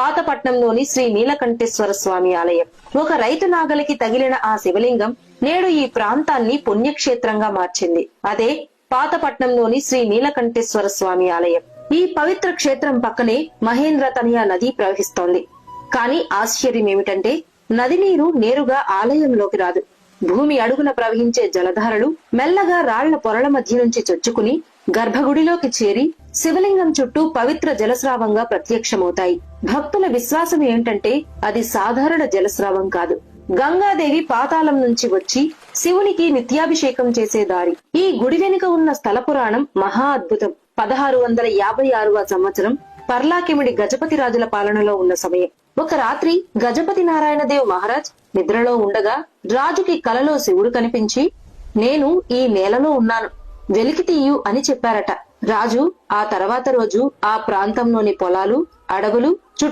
పాతపట్నంలోని శ్రీ నీలకంఠేశ్వర స్వామి ఆలయం. ఒక రైతు నాగలికి తగిలిన ఆ శివలింగం నేడు ఈ ప్రాంతాన్ని పుణ్యక్షేత్రంగా మార్చింది. అదే పాతపట్నంలోని శ్రీ నీలకంఠేశ్వర స్వామి ఆలయం. ఈ పవిత్ర క్షేత్రం పక్కనే మహేంద్ర తనయ నది ప్రవహిస్తోంది. కానీ ఆశ్చర్యం ఏమిటంటే నది నీరు నేరుగా ఆలయంలోకి రాదు. భూమి అడుగున ప్రవహించే జలధారలు మెల్లగా రాళ్ల పొరల మధ్య నుంచి చొచ్చుకుని గర్భగుడిలోకి చేరి శివలింగం చుట్టూ పవిత్ర జలస్రావంగా ప్రత్యక్షమవుతాయి. భక్తుల విశ్వాసం ఏంటంటే అది సాధారణ జలస్రావం కాదు, గంగాదేవి పాతాళం నుంచి వచ్చి శివునికి నిత్యాభిషేకం చేసే దారి. ఈ గుడి వెనుక ఉన్న స్థల పురాణం మహా అద్భుతం. 1656వ సంవత్సరం పర్లాకిమిడి గజపతి రాజుల పాలనలో ఉన్న సమయం. ఒక రాత్రి గజపతి నారాయణదేవ్ మహారాజ్ నిద్రలో ఉండగా రాజుకి కలలో శివుడు కనిపించి, నేను ఈ నేలలో ఉన్నాను, వెలికి తీయు అని చెప్పారట. రాజు ఆ తర్వాత రోజు ఆ ప్రాంతంలోని పొలాలు, అడవులు